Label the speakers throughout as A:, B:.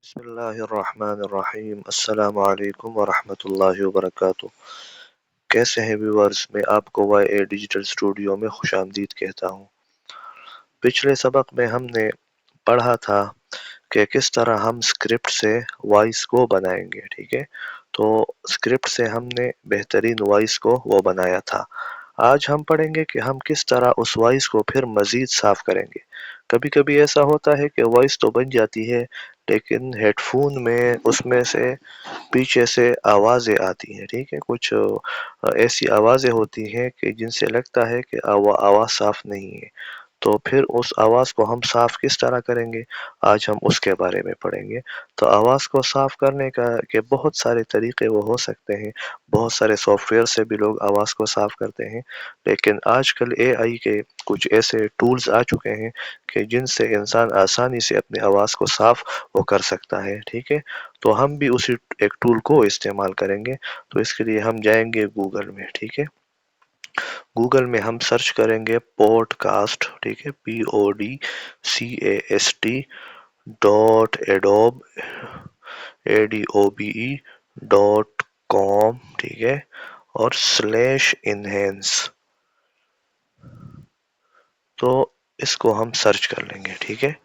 A: बिस्मिल्लाहिर्रहमानिर्रहीम। अस्सलाम वालेकुम वरहमतुल्लाहि वबरकातुह। कैसे हैं व्यूअर्स? मैं आपको वाई ए डिजिटल स्टूडियो में खुशामदीद कहता हूँ। पिछले सबक में हमने पढ़ा था कि किस तरह हम स्क्रिप्ट से वॉइस को बनाएंगे। ठीक है, तो स्क्रिप्ट से हमने बेहतरीन वॉइस को वो बनाया था। आज हम पढ़ेंगे कि हम किस तरह उस वॉइस को फिर मज़ीद साफ करेंगे। कभी कभी ऐसा होता है कि वॉइस तो बन जाती है, लेकिन हेडफोन में उसमें से पीछे से आवाज़ें आती हैं। ठीक है, कुछ ऐसी आवाज़ें होती हैं कि जिनसे लगता है कि आवाज़ साफ नहीं है। तो फिर उस आवाज़ को हम साफ किस तरह करेंगे, आज हम उसके बारे में पढ़ेंगे। तो आवाज़ को साफ करने का के बहुत सारे तरीके वो हो सकते हैं। बहुत सारे सॉफ्टवेयर से भी लोग आवाज़ को साफ करते हैं, लेकिन आजकल एआई के कुछ ऐसे टूल्स आ चुके हैं कि जिनसे इंसान आसानी से अपनी आवाज़ को साफ वो कर सकता है। ठीक है, तो हम भी उसी एक टूल को इस्तेमाल करेंगे। तो इसके लिए हम जाएंगे गूगल में। ठीक है, गूगल में हम सर्च करेंगे पॉडकास्ट। ठीक है, PODCAST डॉट एडोब ADOBE.com। ठीक है, और स्लैश इनहेंस। तो इसको हम सर्च कर लेंगे। ठीक है,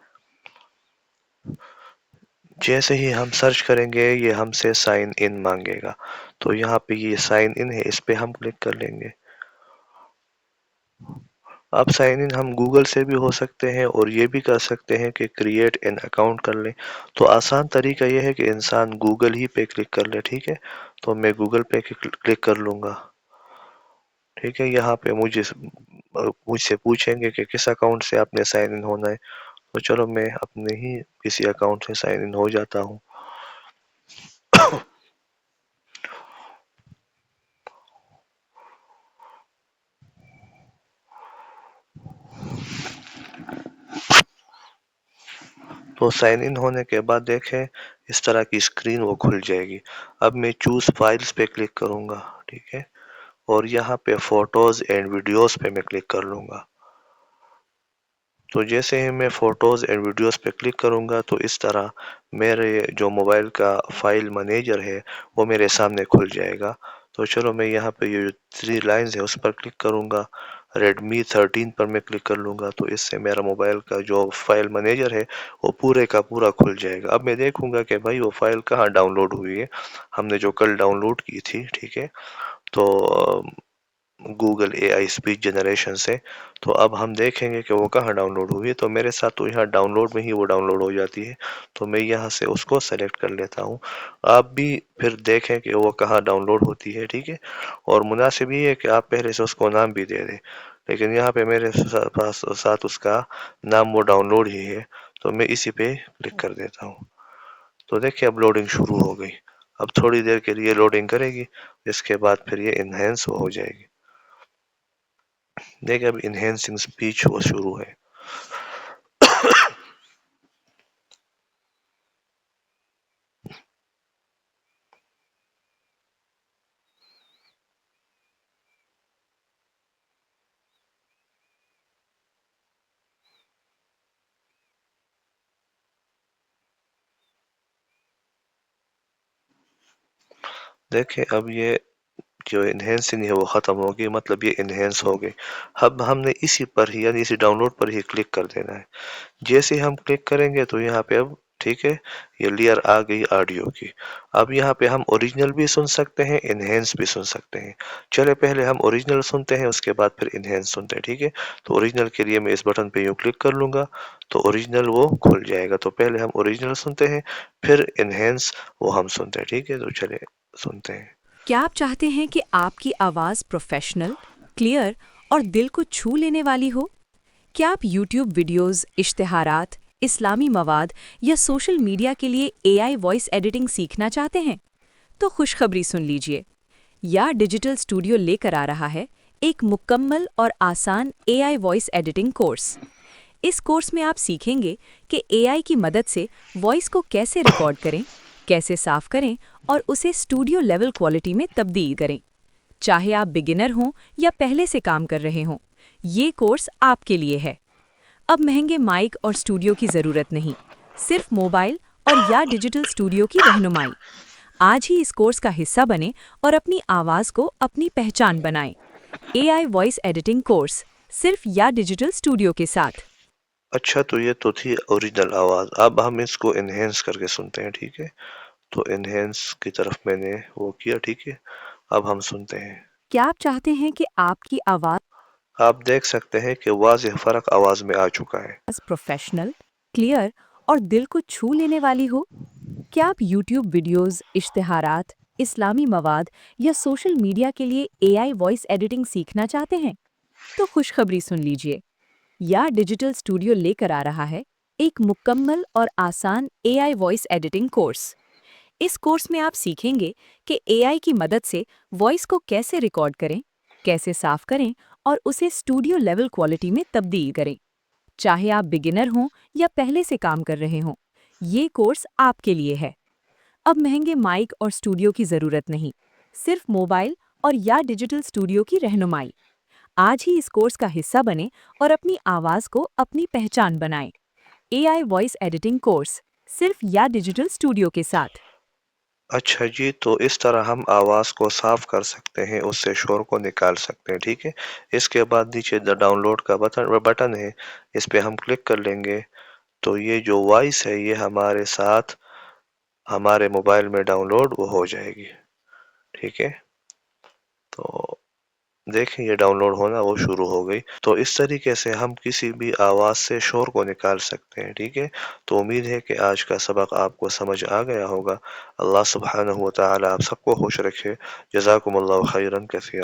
A: जैसे ही हम सर्च करेंगे ये हमसे साइन इन मांगेगा। तो यहाँ पे ये साइन इन है, इस पे हम क्लिक कर लेंगे। अब साइन इन हम गूगल से भी हो सकते हैं और ये भी कर सकते हैं कि क्रिएट एन अकाउंट कर लें। तो आसान तरीका ये है कि इंसान गूगल ही पे क्लिक कर ले। ठीक है, तो मैं गूगल पे क्लिक कर लूँगा। ठीक है, यहाँ पे मुझसे पूछेंगे कि किस अकाउंट से आपने साइन इन होना है। तो चलो मैं अपने ही किसी अकाउंट से साइन इन हो जाता हूँ। तो साइन इन होने के बाद देखें, इस तरह की स्क्रीन वो खुल जाएगी। अब मैं चूज़ फाइल्स पे क्लिक करूँगा। ठीक है, और यहाँ पे फोटोज़ एंड वीडियोस पे मैं क्लिक कर लूँगा। तो जैसे ही मैं फ़ोटोज़ एंड वीडियोस पे क्लिक करूँगा तो इस तरह मेरे जो मोबाइल का फ़ाइल मैनेजर है वो मेरे सामने खुल जाएगा। तो चलो मैं यहाँ पे ये 3 लाइन्स है उस पर क्लिक करूँगा। रेडमी 13 पर मैं क्लिक कर लूँगा, तो इससे मेरा मोबाइल का जो फ़ाइल मैनेजर है वो पूरे का पूरा खुल जाएगा। अब मैं देखूँगा कि भाई वो फ़ाइल कहाँ डाउनलोड हुई है, हमने जो कल डाउनलोड की थी। ठीक है, तो गूगल एआई स्पीच जनरेशन से। तो अब हम देखेंगे कि वो कहाँ डाउनलोड हुई है। तो मेरे साथ तो यहाँ डाउनलोड में ही वो डाउनलोड हो जाती है, तो मैं यहाँ से उसको सेलेक्ट कर लेता हूँ। आप भी फिर देखें कि वो कहाँ डाउनलोड होती है। ठीक है, और मुनासिब ये है कि आप पहले से उसको नाम भी दे दें, लेकिन यहाँ पे मेरे पास साथ उसका नाम वो डाउनलोड ही है, तो मैं इसी पे क्लिक कर देता हूँ। तो देखिए अब लोडिंग शुरू हो गई। अब थोड़ी देर के लिए लोडिंग करेगी, इसके बाद फिर ये इनहेंस हो जाएगी। देखिए अब इनहेंसिंग स्पीच वो शुरू है। देखिए अब ये जो इनहेंसिंग है वो ख़त्म हो गई, मतलब ये इनहेंस हो गई। अब हमने इसी पर ही यानी इसी डाउनलोड पर ही क्लिक कर देना है। जैसे ही हम क्लिक करेंगे तो यहाँ पे अब ठीक है, ये लेयर आ गई ऑडियो की। अब यहाँ पे हम ओरिजिनल भी सुन सकते हैं, इनहेंस भी सुन सकते हैं। चले पहले हम ओरिजिनल सुनते हैं, उसके बाद फिर इनहेंस सुनते हैं। ठीक है, तो ओरिजिनल के लिए मैं इस बटन पे यूँ क्लिक कर लूँगा, तो ओरिजिनल वो खुल जाएगा। तो पहले हम ओरिजिनल सुनते हैं, फिर इनहेंस वो हम सुनते हैं। ठीक है, तो चले सुनते हैं।
B: क्या आप चाहते हैं कि आपकी आवाज़ प्रोफेशनल, क्लियर और दिल को छू लेने वाली हो? क्या आप यूट्यूब वीडियोज़, इश्तिहारात, इस्लामी मवाद या सोशल मीडिया के लिए एआई वॉइस एडिटिंग सीखना चाहते हैं? तो खुशखबरी सुन लीजिए। या डिजिटल स्टूडियो लेकर आ रहा है एक मुकम्मल और आसान एआई वॉइस एडिटिंग कोर्स। इस कोर्स में आप सीखेंगे कि एआई की मदद से वॉइस को कैसे रिकॉर्ड करें, कैसे साफ करें और उसे स्टूडियो लेवल क्वालिटी में तब्दील करें। चाहे आप बिगिनर हों या पहले से काम कर रहे हों, ये कोर्स आपके लिए है। अब महंगे माइक और स्टूडियो की ज़रूरत नहीं, सिर्फ मोबाइल اور یا ڈیجیٹل اسٹوڈیو کی رہنمائی۔ آج ہی اس کورس کا حصہ بنیں اور اپنی آواز کو اپنی پہچان بنائیں۔ اے آئی وائس ایڈیٹنگ کورس صرف یا ڈیجیٹل اسٹوڈیو کے ساتھ۔
A: اچھا، تو یہ تو تھی اوریجنل آواز، اب ہم اس کو انہینس کر کے سنتے ہیں، ٹھیک ہے؟ تو انہینس کی طرف میں نے وہ کیا، ٹھیک ہے؟ اب ہم سنتے ہیں۔
B: کیا آپ چاہتے ہیں کہ آپ کی آواز
A: آپ دیکھ سکتے ہیں کہ واضح فرق آواز میں آ چکا ہے۔
B: پروفیشنل، کلیئر اور دل کو چھو لینے والی ہو؟ کیا آپ یوٹیوب ویڈیوز، اشتہارات، اسلامی مواد یا سوشل میڈیا کے لیے اے آئی وائس ایڈیٹنگ سیکھنا چاہتے ہیں؟ تو خوشخبری سن لیجیے، یا ڈیجیٹل اسٹوڈیو لے کر آ رہا ہے ایک مکمل اور آسان اے آئی وائس ایڈیٹنگ کورس۔ اس کورس میں آپ سیکھیں گے کہ اے آئی کی مدد سے وائس کو کیسے ریکارڈ کریں، کیسے صاف کریں اور اسے اسٹوڈیو لیول کوالٹی میں تبدیل کریں۔ چاہے آپ بگنر ہوں یا پہلے سے کام کر رہے ہوں، یہ کورس آپ کے لیے ہے۔ اب مہنگے مائک اور اسٹوڈیو کی ضرورت نہیں، صرف موبائل اور یا ڈیجیٹل اسٹوڈیو کی رہنمائی۔ آج ہی اس کورس کا حصہ بنیں اور اپنی آواز کو اپنی پہچان بنائیں۔ اے آئی وائس ایڈیٹنگ کورس صرف یا ڈیجیٹل اسٹوڈیو کے ساتھ۔
A: اچھا جی، تو اس طرح ہم آواز کو صاف کر سکتے ہیں، اس سے شور کو نکال سکتے ہیں، ٹھیک ہے؟ اس کے بعد نیچے ڈاؤن لوڈ کا بٹن ہے، اس پہ ہم کلک کر لیں گے تو یہ جو وائس ہے یہ ہمارے ساتھ ہمارے موبائل میں ڈاؤن لوڈ وہ ہو جائے گی، ٹھیک ہے؟ تو دیکھیں یہ ڈاؤن لوڈ ہونا وہ شروع ہو گئی۔ تو اس طریقے سے ہم کسی بھی آواز سے شور کو نکال سکتے ہیں، ٹھیک ہے؟ تو امید ہے کہ آج کا سبق آپ کو سمجھ آ گیا ہوگا۔ اللہ سبحانہ و تعالی آپ سب کو خوش رکھے۔ جزاکم اللہ خیرا کثیرا۔